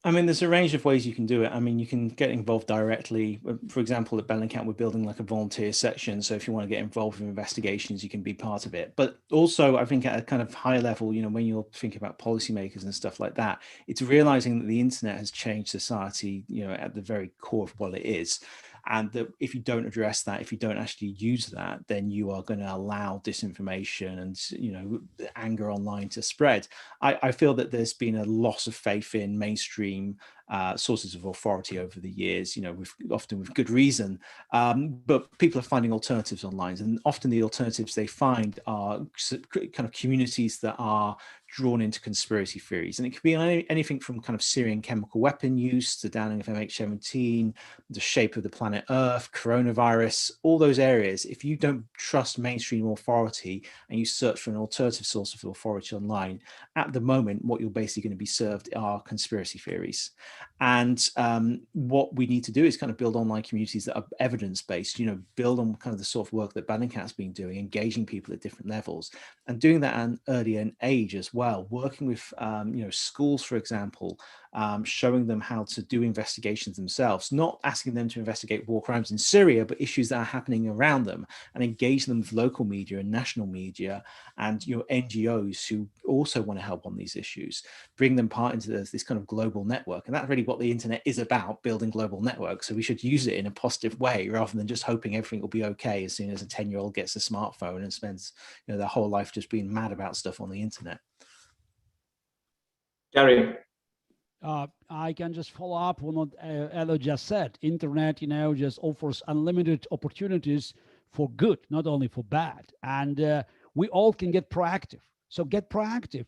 I mean, there's a range of ways you can do it. I mean, you can get involved directly. For example, at Bellingcat, we're building like a volunteer section. So if you want to get involved in investigations, you can be part of it. But also, I think at a kind of higher level, you know, when you're thinking about policymakers and stuff like that, it's realizing that the internet has changed society, you know, at the very core of what it is. And that if you don't address that, if you don't actually use that, then you are going to allow disinformation and, you know, anger online to spread. I feel that there's been a loss of faith in mainstream sources of authority over the years, you know, often with good reason, but people are finding alternatives online, and often the alternatives they find are kind of communities that are drawn into conspiracy theories, and it could be anything from kind of Syrian chemical weapon use to downing of MH17, the shape of the planet Earth, coronavirus, all those areas. If you don't trust mainstream authority and you search for an alternative source of authority online, at the moment, what you're basically going to be served are conspiracy theories. And what we need to do is kind of build online communities that are evidence-based, you know, build on kind of the sort of work that Bellingcat's been doing, engaging people at different levels and doing that at an early age as well, working with, you know, schools, for example, showing them how to do investigations themselves, not asking them to investigate war crimes in Syria, but issues that are happening around them, and engage them with local media and national media and, you know, NGOs who also want to help on these issues, bring them part into this kind of global network. And that's really what the internet is about, building global networks. So we should use it in a positive way rather than just hoping everything will be okay as soon as a 10-year-old gets a smartphone and spends, you know, their whole life just being mad about stuff on the internet. Gary. I can just follow up on what Eliot just said. Internet, you know, just offers unlimited opportunities for good, not only for bad. And we all can get proactive. So get proactive.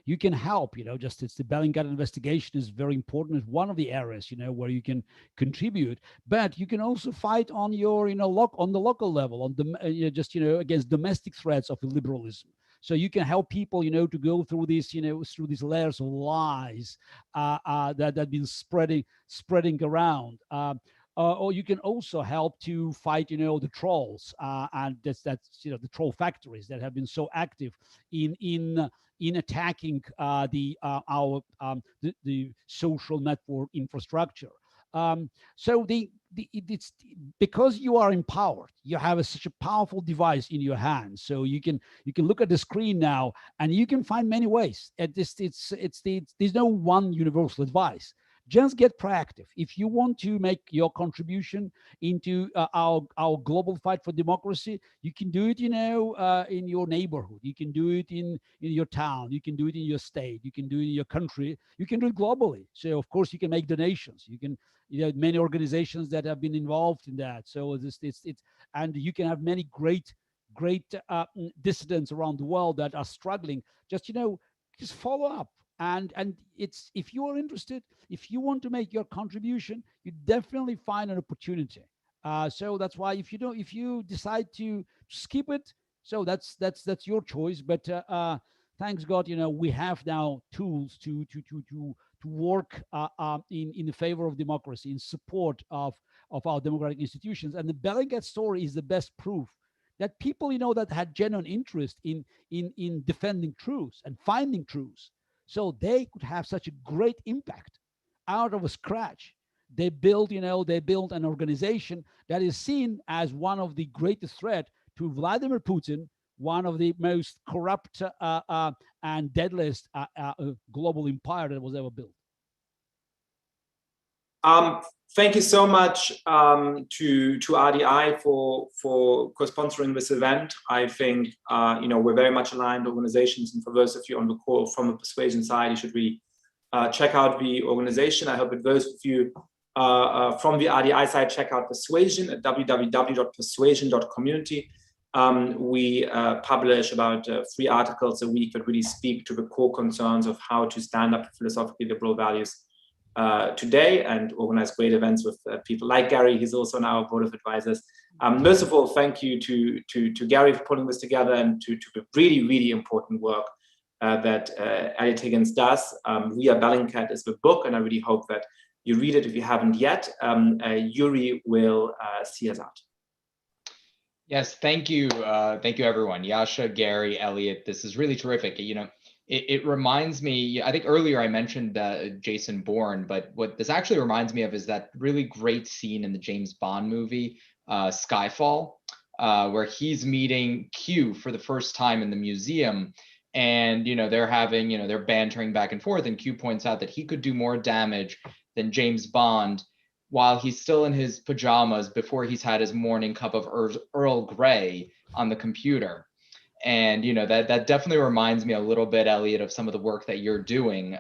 You can help, you know, just it's the Bellingcat investigation is very important. It's one of the areas, you know, where you can contribute, but you can also fight on your, you know, on the local level, on the, just, you know, against domestic threats of illiberalism. So you can help people, you know, to go through this, you know, through these layers of lies that have been spreading around. Or you can also help to fight, you know, the trolls, and that's you know, the troll factories that have been so active in attacking the social network infrastructure. So it's because you are empowered, you have such a powerful device in your hands, so you can look at the screen now and you can find many ways. There's no one universal advice. Just get proactive. If you want to make your contribution into our global fight for democracy, you can do it, you know, in your neighborhood. You can do it in your town. You can do it in your state. You can do it in your country. You can do it globally. So of course you can make donations. You can, you know, many organizations that have been involved in that. So it's and you can have many great dissidents around the world that are struggling. Just, you know, just follow up. And it's, if you are interested, if you want to make your contribution, you definitely find an opportunity. So that's why if you decide to skip it, so that's your choice. But thanks God, you know, we have now tools to work in the favor of democracy, in support of our democratic institutions. And the Bellingcat story is the best proof that people, you know, that had genuine interest in defending truths and finding truths, so they could have such a great impact out of a scratch. They built an organization that is seen as one of the greatest threat to Vladimir Putin, one of the most corrupt and deadliest global empire that was ever built. Thank you so much to RDI for co-sponsoring this event. I think we're very much aligned organizations, and for those of you on the call from the Persuasion side, you should really check out the organization. I hope that those of you from the RDI side check out Persuasion at www.persuasion.community. We publish about 3 articles a week that really speak to the core concerns of how to stand up to philosophically liberal values today, and organize great events with people like Gary. He's also on our board of advisors. Most of all, thank you to Gary for putting this together, and to the really, really important work that Eliot Higgins does. We Are Bellingcat is the book, and I really hope that you read it if you haven't yet. Yuri will see us out. Yes, thank you. Thank you, everyone. Yasha, Gary, Eliot, this is really terrific. It reminds me, I think earlier I mentioned Jason Bourne, but what this actually reminds me of is that really great scene in the James Bond movie, Skyfall, where he's meeting Q for the first time in the museum. And, they're bantering back and forth. And Q points out that he could do more damage than James Bond while he's still in his pajamas before he's had his morning cup of Earl Grey on the computer. And that definitely reminds me a little bit, Eliot, of some of the work that you're doing.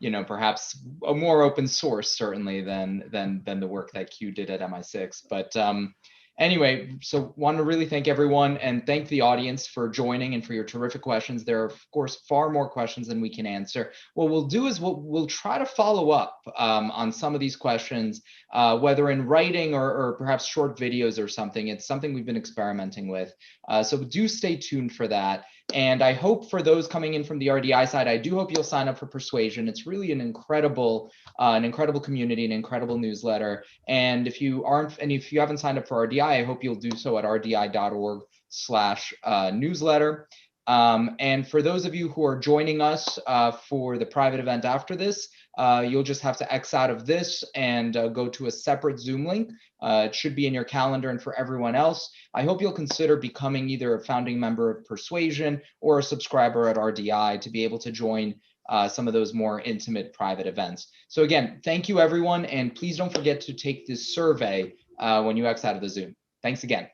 Perhaps a more open source certainly than the work that Q did at MI6. But anyway, so want to really thank everyone and thank the audience for joining and for your terrific questions. There are, of course, far more questions than we can answer. What we'll do is we'll try to follow up on some of these questions, whether in writing or perhaps short videos or something. It's something we've been experimenting with. So do stay tuned for that. And I hope for those coming in from the RDI side, I do hope you'll sign up for Persuasion. It's really an incredible community, an incredible newsletter. And if you haven't signed up for RDI, I hope you'll do so at rdi.org/newsletter. And for those of you who are joining us for the private event after this, you'll just have to X out of this and go to a separate Zoom link. It should be in your calendar. And for everyone else, I hope you'll consider becoming either a founding member of Persuasion or a subscriber at RDI to be able to join some of those more intimate private events. So again, thank you, everyone. And please don't forget to take this survey when you X out of the Zoom. Thanks again.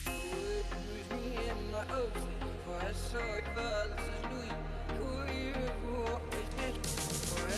Louis, me in my ocean, for I saw it fall, this is Louis.